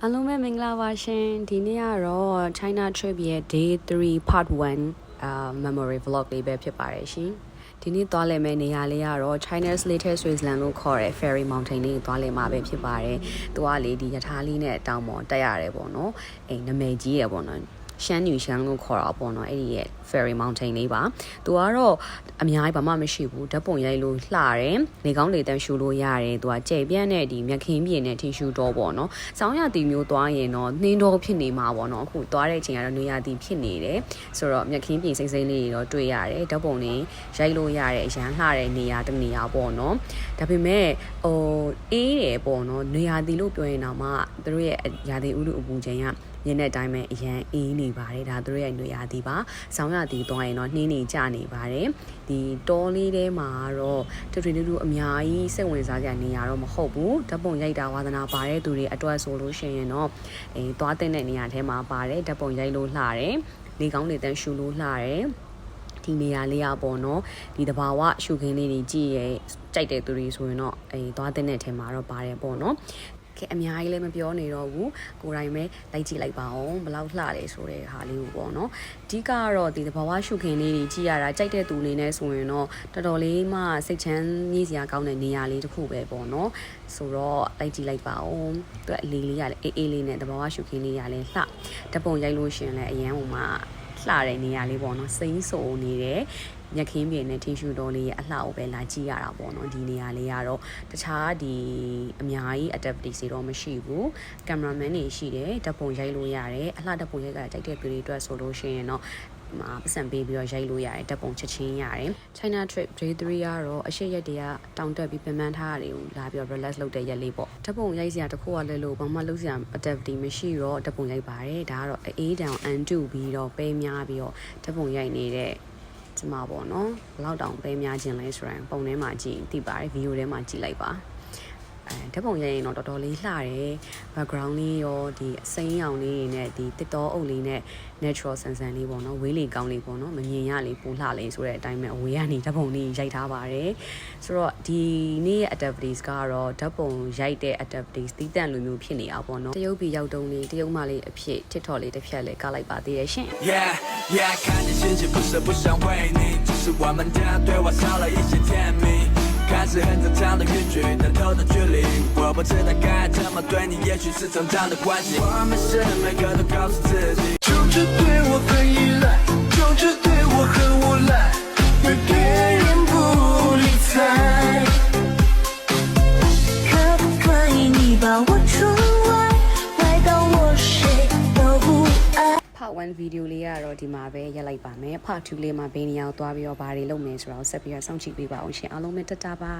အားလုံးပဲမင်္ဂလာပါရှင်ဒီနေ့ကတော့ China trip ရဲ့ day 3 part 1 memory vlog လေးပဲဖြစ်ပါတယ်ရှင်ဒီနေ့သွားလည်မယ့်နေရာလေးကတော့ China's Little Switzerland လို့ခေါ်တဲ့ Fairy Mountain လေးသွားလည်မှာပဲဖြစ်ပါတယ်သူကလေဒီရထားလေးနဲ့တောင်ပေါ်တက်ရတယ်ပေါ့နော်နာမည်ကြီးရပေါ့နော်ရှမ်းညူရှမ်းလို့ခေါ်တာပေါ့နော်အဲ့ဒီရဲ့ Fairy Mountain လေးပါသူကတော့အများကြီးဘာမှမရှိဘူးဓာတ်ပုံရိုက်လို့လှတယ်နေကောင်းလေတန်းရှူလို့ရတယ်သူကကြဲပြန့်တဲ့ဒီမြက်ခင်းပြင်းနဲ့ထီရှူတော့ပေါ့နော်စောင်းရတီမျိုးသွားရင်တော့နှင်းတော့ဖြစ်နေမှာပေါ့နော်အခုသွားတဲ့အချိန်ကတော့နေရာတီဖြစ်နေတယ်ဆိုတော့မြက်ခင်းပြင်းစိမ့်စိမ့်လေးတွေတော့တွေ့ရတယ်ဓာတ်ပုံလေးရိုက်လို့ရတယ်အရန်လှတဲ့နေရာတစ်နေရာပေါ့နော်ဒါပေမဲ့အေးတယ်ပေါ့နော်နေရာတီလို့ပြောရင်တော့မှသူတို့ရဲ့ရာသီဥတုအပူချိန်ကညနေတိုင်းပဲအရန်အေးနေပါတယ်ဒါသူတို့ရဲ့နေရာတီပါဆောင်းရတီသွားရင်တော့နှင်းနေကြနေပါတယ်ဒီတောလေးထဲမှာတော့တူအများကြီးစိတ်ဝင်စားကြနေရတော့မဟုတ်ဘူးဓာတ်ပုံရိုက်တာဝါသနာပါတဲ့သူတွေအတွက်ဆိုလို့ရှိရင်တော့သွားတဲ့နေရာထဲမှာပါတယ်ဓာတ်ပုံရိုက်လို့လှတယ်နေကောင်းနေတန်းရှူလို့လှတယ်ဒီနေရာလေးอ่ะပေါ့နော်ဒီတဘာဝရှုခင်းလေးတွေကြည့်ရဲကြိုက်တဲ့သူတွေဆိုရင်တော့သွားတဲ့ထဲမှာတော့ပါတယ်ပေါ့နော်အများကြီးလည်းမပြောနေတော့ဘူးကိုယ်တိုင်ပဲလိုက်ကြည့်လိုက်ပါအောင်ဘယ်လောက်လှတယ်ဆိုတဲ့ဟာလေးကိုပေါ့နော်အဓိကကတော့ဒီသဘာဝရှုခင်းလေးတွေကြည့်ရတာကြိုက်တဲ့သူလေးနဲ့ဆိုရင်တော့တော်တော်လေးမှစိတ်ချမ်းမြေ့စရာကောင်းတဲ့နေရာလေးတစ်ခုပဲပေါ့နော်ဆိုတော့လိုက်ကြည့်လိုက်ပါအောင်သူအလေးလေးရလဲအေးလေးနဲ့သဘာဝရှုခင်းလေးရလဲလှဓာတ်ပုံရိုက်လို့ရှင်လဲအရန်ဟိုမှာလှတဲ့နေရာလေးပေါ့နော်စိမ့်ဆိုနေတယ်မြက်ခင်းပြင်းနဲ့ထီရှူတော်လေးရဲ့အလှကိုပဲလာကြည့်ရတာပေါ့နော်ဒီနေရာလေးကတော့တခြားဒီအများကြီး activity တွေတော့မရှိဘူးကင်မရာမန်တွေရှိတယ်ဓာတ်ပုံရိုက်လို့ရတယ်အလှဓာတ်ပုံရိုက်ကကြိုက်တဲ့သူတွေအတွက်ဆိုလို့ရှိရင်တော့ပတ်စံပေးပြီးတော့ရိုက်လို့ရတယ်ဓာတ်ပုံချက်ချင်းရတယ် China trip day 3ကတော့အရှိရက်တည်းကတောင်တက်ပြီးပြန်မှန်းထားရတယ်ကိုလာပြီးတော့ relax လုပ်တဲ့ရက်လေးပေါ့ဓာတ်ပုံရိုက်စရာတစ်ခုကလည်းလို့ဘာမှလုပ်စရာ activity မရှိတော့ဓာတ်ပုံရိုက်ပါတယ်ဒါကတော့အေးတောင်အန်တူပြီးတော့ပဲများပြီးတော့ဓာတ်ပုံရိုက်နေတဲ့ကျမပေါ့နော်ဘယ်လောက်တောင်ပဲများခြင်းလဲဆိုရင်ပုံထဲမှာကြည့်သိပါတယ်ဗီဒီယိုထဲမှာကြည့်လိုက်ပါဓာတ်ပုံရိုက်ရင်တော့တော်တော်လေးလှတယ် background လေးရောဒီအစိမ်းရောင်လေးတွေနဲ့ဒီတစ်တော်အုပ်လေးနဲ့ natural ဆန်ဆန်လေးပေါ့နော်ဝေးလေကောင်းလေးပေါ့နော်မမြင်ရလေပူလှလေဆိုတဲ့အတိုင်းပဲအဝေးကနေဓာတ်ပုံလေးရိုက်ထားပါတယ်ဆိုတော့ဒီနေ့ရဲ့ activities ကတော့ဓာတ်ပုံရိုက်တဲ့ activities တီးတန့်လိုမျိုးဖြစ်နေတာပေါ့နော်တရုတ်ပြည်ရောက်တုန်းလေးတရုတ်မလေးအဖြစ် TikTok လေးတစ်ဖြတ်လေးကလိုက်ပါသေးတယ်ရှင် Yeah 看见世界不是不想为你只是我们家对我少了一些甜蜜看似很正常的远距但透的距离我不知道该怎么对你也许是成长的关系我们是每个都告诉自己就是对我很依赖就是对我很无赖被别人不理睬可不可以你把我宠坏坏到我谁都不爱part 1 video လေးကတော့ဒီမှာပဲရက်လိုက်ပါမယ် part 2လေးမှာဘယ်နေရာကိုသွားပြီးတော့ဘာတွေလုပ်မယ်ဆိုတော့ဆက်ပြီးတော့စောင့်ကြည့်ပေးပါအောင်ရှင်အားလုံးပဲတတ်တာပါ